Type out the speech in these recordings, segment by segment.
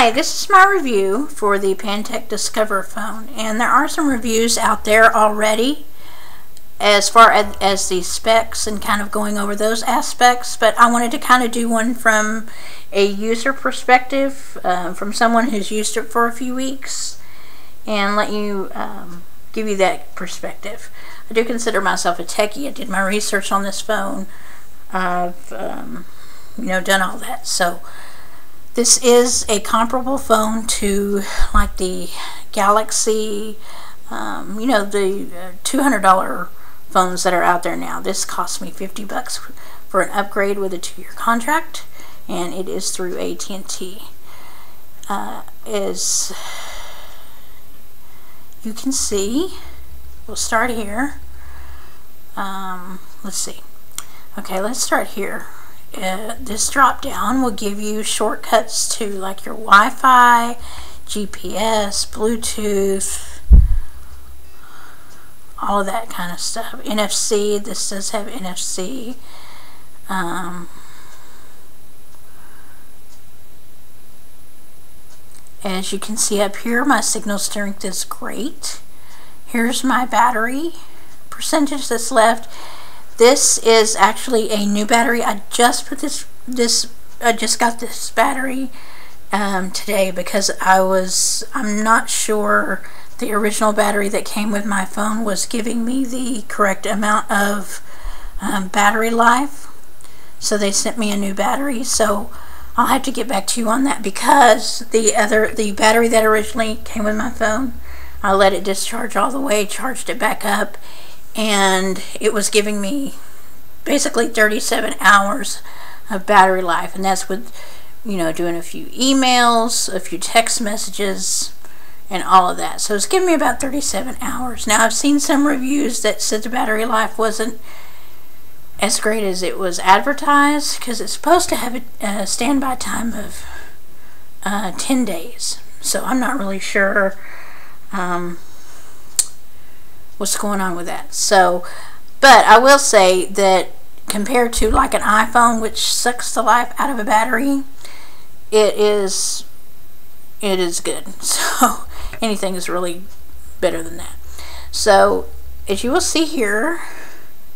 Hi, this is my review for the Pantech Discover phone, and there are some reviews out there already as far as the specs and kind of going over those aspects, but I wanted to kind of do one from a user perspective, from someone who's used it for a few weeks, and let you give you that perspective. I do consider myself a techie. I did my research on this phone. I've done all that. So this is a comparable phone to like the Galaxy, the $200 phones that are out there now. This cost me $50 for an upgrade with a 2-year contract, and it is through AT&T. As you can see, we'll start here. Let's see. Okay, let's start here. This drop down will give you shortcuts to like your Wi-Fi, GPS, Bluetooth, all of that kind of stuff. NFC, this does have NFC. As you can see up here, my signal strength is great. Here's my battery percentage that's left. This is actually a new battery. I just put I just got this battery today because I'm not sure the original battery that came with my phone was giving me the correct amount of battery life. So they sent me a new battery. So I'll have to get back to you on that, because the battery that originally came with my phone, I let it discharge all the way, charged it back up, and it was giving me basically 37 hours of battery life, and that's with doing a few emails, a few text messages, and all of that. So it's giving me about 37 hours. Now I've seen some reviews that said the battery life wasn't as great as it was advertised, because it's supposed to have a standby time of 10 days. So I'm not really sure what's going on with that. So, but I will say that compared to like an iPhone, which sucks the life out of a battery, it is good. So anything is really better than that. So as you will see here,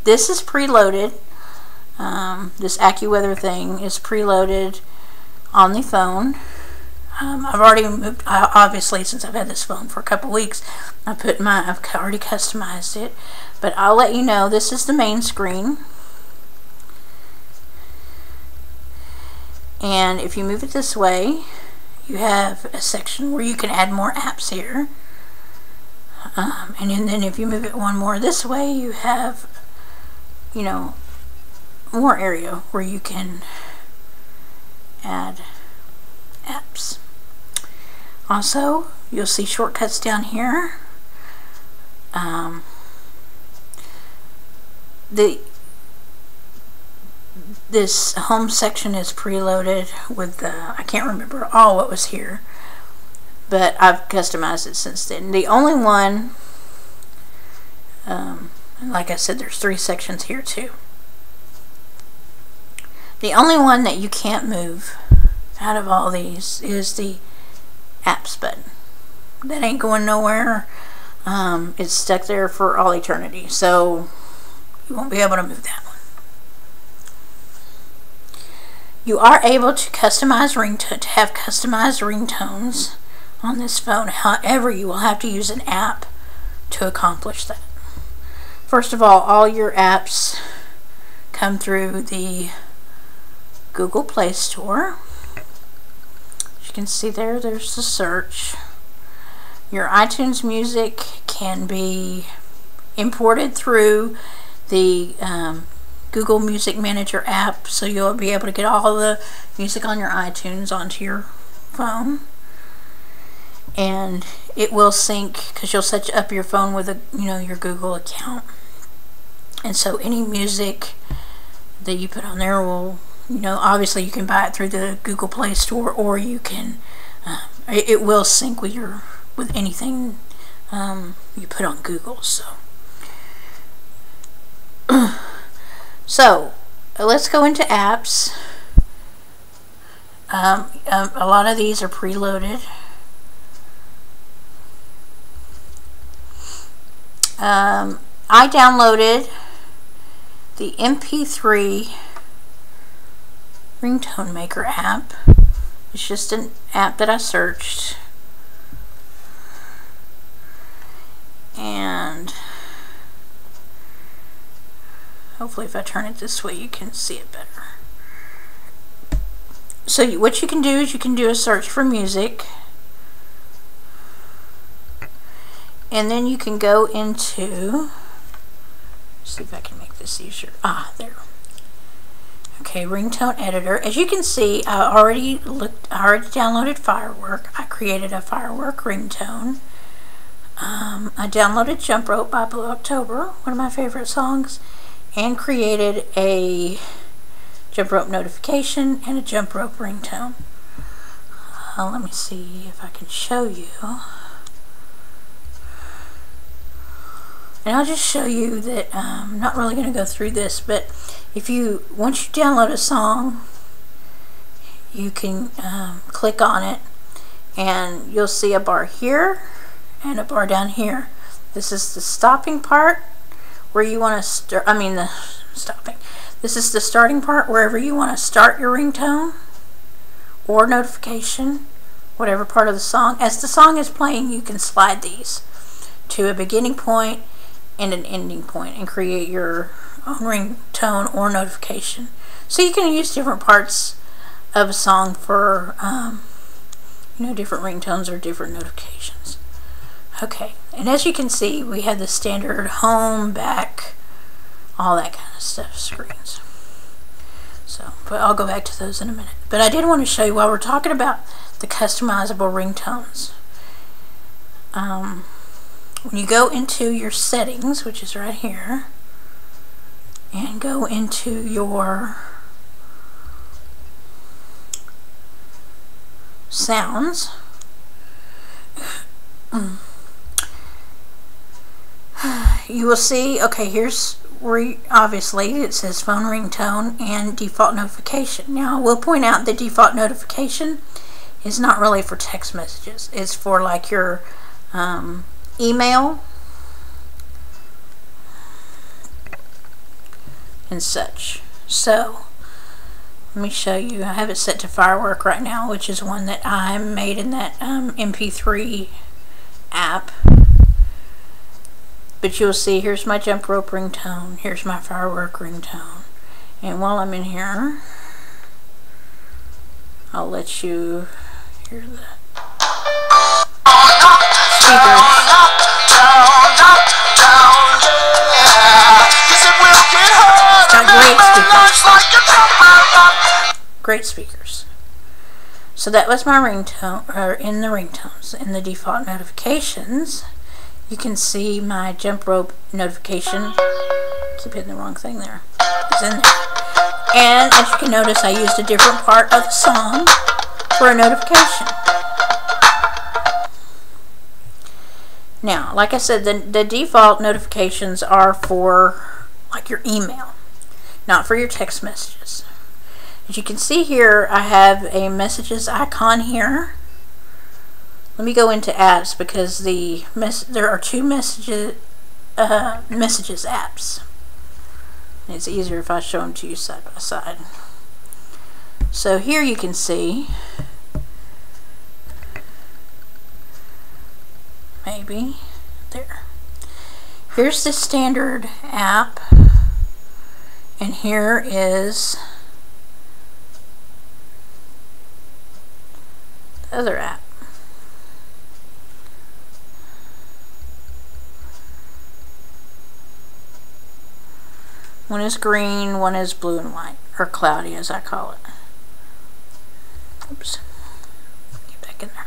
this is preloaded. This AccuWeather thing is preloaded on the phone. I've already moved, obviously, since I've had this phone for a couple weeks. I've already customized it, but I'll let you know. This is the main screen, and if you move it this way, you have a section where you can add more apps here, and then if you move it one more this way, you have more area where you can add apps. Also, you'll see shortcuts down here. This home section is preloaded with I can't remember all what was here, but I've customized it since then. The only one, like I said, there's 3 sections here too. The only one that you can't move out of all these is the apps button. That ain't going nowhere. It's stuck there for all eternity, so you won't be able to move that one. You are able to customize to have customized ringtones on this phone. However, you will have to use an app to accomplish that. First of all your apps come through the Google Play Store. As you can see there's the search. Your iTunes music can be imported through the Google Music Manager app, so you'll be able to get all the music on your iTunes onto your phone, and it will sync because you'll set up your phone with your Google account, and so any music that you put on there will obviously you can buy it through the Google Play Store, or you can it will sync with anything you put on Google. So let's go into apps. A lot of these are preloaded. I downloaded the MP3 ringtone maker app. It's just an app that I searched, and hopefully if I turn it this way you can see it better. So what you can do is you can do a search for music, and then you can go into, see if I can make this easier. There. Okay, ringtone editor. As you can see, I already downloaded Firework. I created a Firework ringtone. I downloaded Jump Rope by Blue October, one of my favorite songs, and created a Jump Rope notification and a Jump Rope ringtone. Let me see if I can show you. And I'll just show you that I'm not really going to go through this, but once you download a song, you can click on it and you'll see a bar here and a bar down here. This is the stopping part where you want to start, this is the starting part wherever you want to start your ringtone or notification, whatever part of the song. As the song is playing, you can slide these to a beginning point and an ending point and create your own ringtone or notification. So you can use different parts of a song for different ringtones or different notifications. Okay, and as you can see, we have the standard home, back, all that kind of stuff screens. So, but I'll go back to those in a minute. But I did want to show you, while we're talking about the customizable ringtones, when you go into your settings, which is right here, and go into your sounds, you will see, okay, here's where obviously it says phone ringtone and default notification. Now I will point out the default notification is not really for text messages. It's for like your email and such. So let me show you. I have it set to Firework right now, which is one that I made in that MP3 app. But you'll see, here's my Jump Rope ringtone, here's my Firework ringtone, and while I'm in here, I'll let you hear the speakers. Great speakers. So that was my ringtone, or in the ringtones. In the default notifications, you can see my Jump Rope notification. Keep hitting the wrong thing there. It's in there. And as you can notice, I used a different part of the song for a notification. Now, like I said, the default notifications are for like your email, not for your text messages. As you can see here, I have a messages icon here. Let me go into apps because there are two messages apps. It's easier if I show them to you side by side. So here you can see, maybe there. Here's the standard app, and here is the other app. One is green, one is blue and white, or cloudy as I call it. Oops. Get back in there.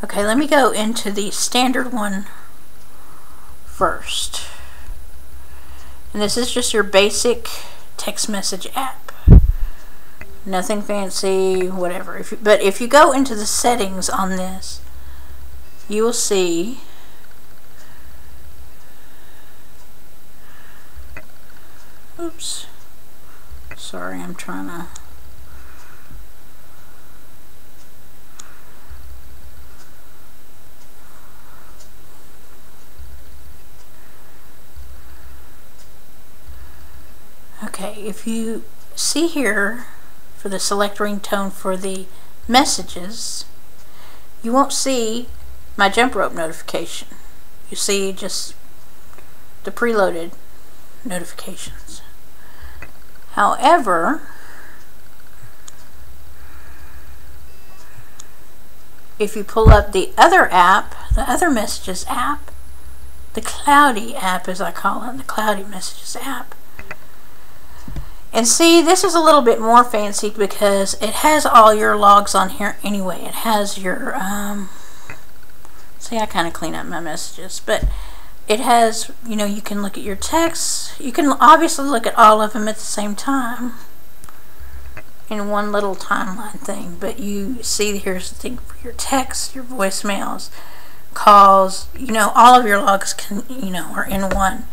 Okay, let me go into the standard one first. And this is just your basic text message app. Nothing fancy, whatever. But if you go into the settings on this, you will see oops. Sorry, I'm trying to Okay, if you see here for the select ringtone for the messages, you won't see my jump rope notification. You see just the preloaded notifications. However, if you pull up the other app, the other messages app, the Cloudy app as I call it, the Cloudy Messages app, and see, this is a little bit more fancy because it has all your logs on here anyway. It has your, see, I kind of clean up my messages, but it has, you know, you can look at your texts. You can obviously look at all of them at the same time in one little timeline thing, but you see, here's the thing for your texts, your voicemails, calls, you know, all of your logs can, you know, are in one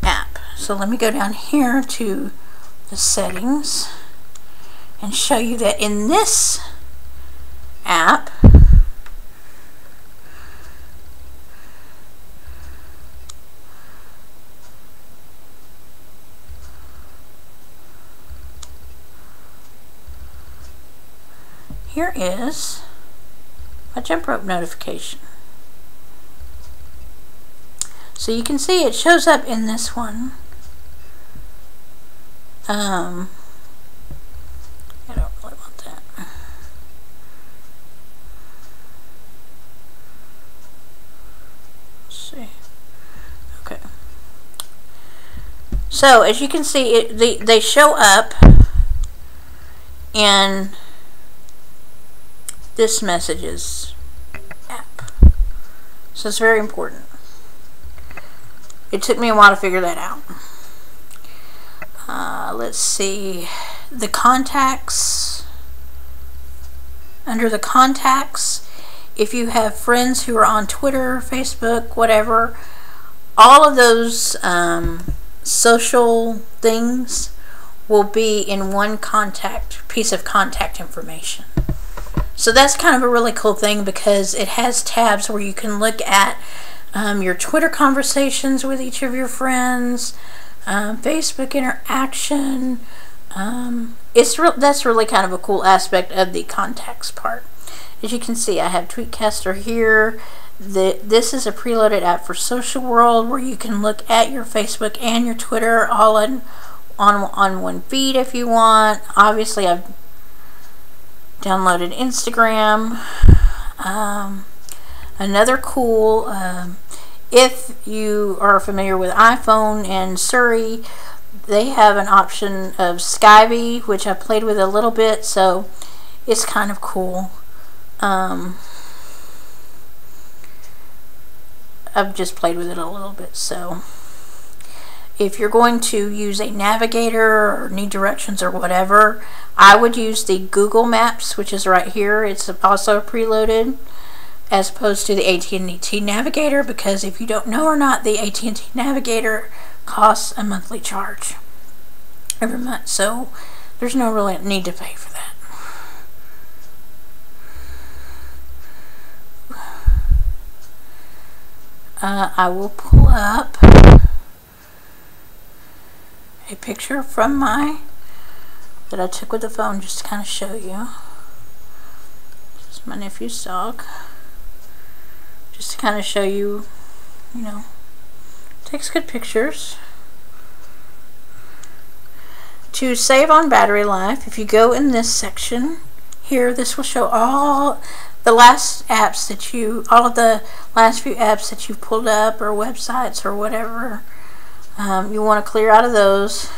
app. So let me go down here to the settings and show you that in this app, here is a jump rope notification. So you can see it shows up in this one. I don't really want that. Let's see. Okay. So as you can see, they show up in this messages app. So it's very important. It took me a while to figure that out. Let's see, the contacts, under the contacts, if you have friends who are on Twitter, Facebook, whatever, all of those social things will be in one piece of contact information. So that's kind of a really cool thing because it has tabs where you can look at your Twitter conversations with each of your friends, Facebook interaction. That's really kind of a cool aspect of the contacts part. As you can see, I have Tweetcaster here. This is a preloaded app for Social World where you can look at your Facebook and your Twitter all on one feed if you want. Obviously, I've downloaded Instagram. Another cool, if you are familiar with iPhone and Surrey, they have an option of Skype, which I played with a little bit, so it's kind of cool. I've just played with it a little bit, so if you're going to use a navigator or need directions or whatever, I would use the Google Maps, which is right here. It's also preloaded, as opposed to the AT&T Navigator, because if you don't know or not, the AT&T Navigator costs a monthly charge every month, so there's no real need to pay for that. I will pull up a picture from that I took with the phone just to kind of show you. This is my nephew's dog. Just to kind of show you, you know, takes good pictures. To save on battery life, if you go in this section here, this will show all the last apps that all of the last few apps that you've pulled up or websites or whatever. You want to clear out of those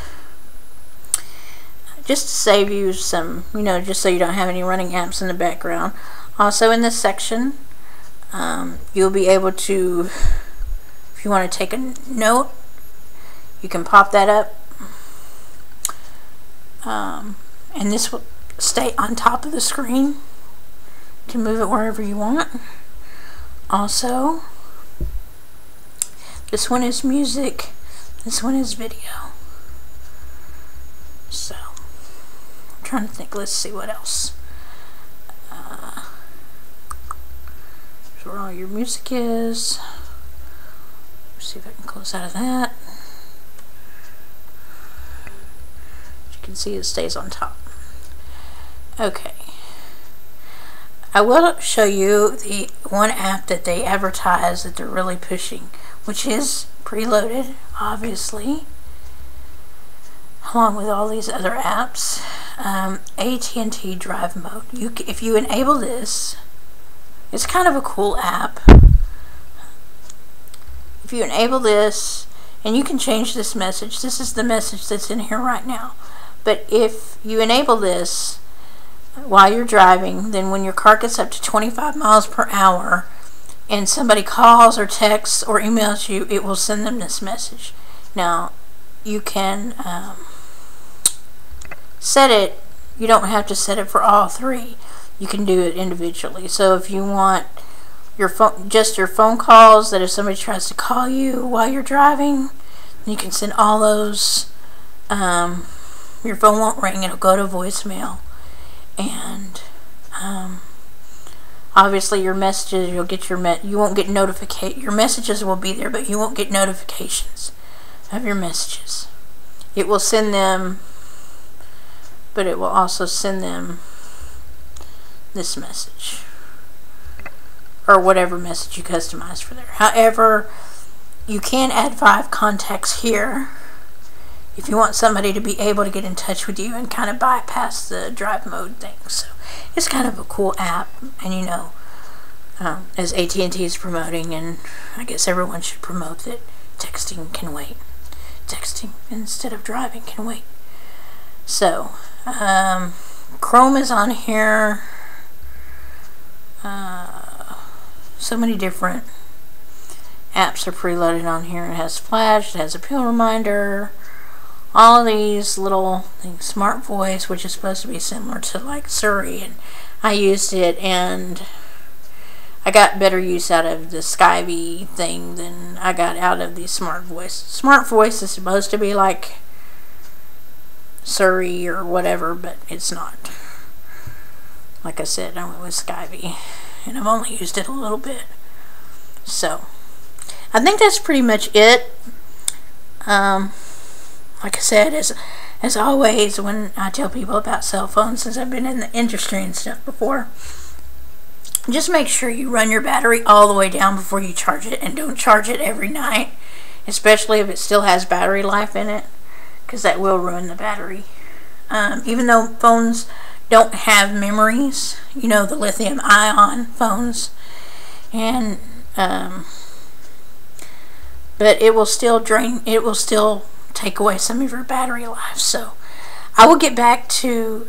just to save you some, you know, just so you don't have any running apps in the background. Also in this section, you'll be able to, if you want to take a note, you can pop that up, and this will stay on top of the screen. You can move it wherever you want. Also, this one is music, this one is video. So, I'm trying to think, let's see what else. Where all your music is. Let's see if I can close out of that. can see it stays on top. Okay. I will show you the one app that they advertise that they're really pushing, which is preloaded, obviously, along with all these other apps. AT&T Drive Mode. If you enable this, it's kind of a cool app. If you enable this, and you can change this message. This is the message that's in here right now. But if you enable this while you're driving, then when your car gets up to 25 miles per hour and somebody calls or texts or emails you, it will send them this message. Now, you can set it. You don't have to set it for all three. You can do it individually. So if you want your phone, just your phone calls, that if somebody tries to call you while you're driving, you can send all those. Your phone won't ring, it'll go to voicemail. And obviously your messages, you'll get you won't get your messages will be there, but you won't get notifications of your messages. It will send them, but it will also send them this message, or whatever message you customize for there. However, you can add 5 contacts here if you want somebody to be able to get in touch with you and kind of bypass the drive mode thing. So it's kind of a cool app, and you know, as AT&T is promoting, and I guess everyone should promote that texting can wait. Texting instead of driving can wait. So Chrome is on here. So many different apps are preloaded on here. It has Flash, it has Appeal Reminder, all of these little things. Smart Voice, which is supposed to be similar to like Siri, and I used it and I got better use out of the Skyvy thing than I got out of the Smart Voice. Smart Voice is supposed to be like Siri or whatever, but it's not. Like I said, I went with Skyvy, and I've only used it a little bit. So I think that's pretty much it. Like I said, as always, when I tell people about cell phones, since I've been in the industry and stuff before, just make sure you run your battery all the way down before you charge it, and don't charge it every night, especially if it still has battery life in it, because that will ruin the battery. Even though phones don't have memories, you know, the lithium ion phones, and but it will still drain, it will still take away some of your battery life. So I will get back to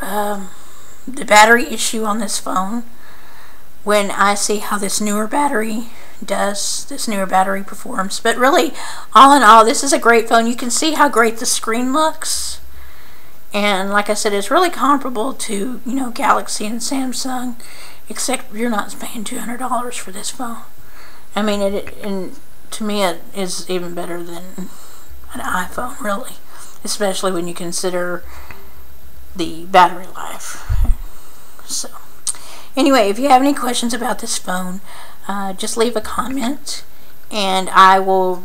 the battery issue on this phone when I see how this newer battery does, this newer battery performs. But really, all in all, this is a great phone. You can see how great the screen looks, and like I said, it's really comparable to, you know, Galaxy and Samsung, except you're not paying $200 for this phone. I mean, and to me it is even better than an iPhone, really, especially when you consider the battery life. So anyway, if you have any questions about this phone, just leave a comment, and I will,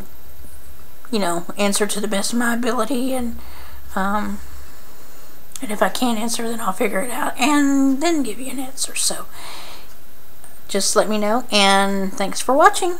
you know, answer to the best of my ability, and if I can't answer, then I'll figure it out and then give you an answer. So just let me know, and thanks for watching.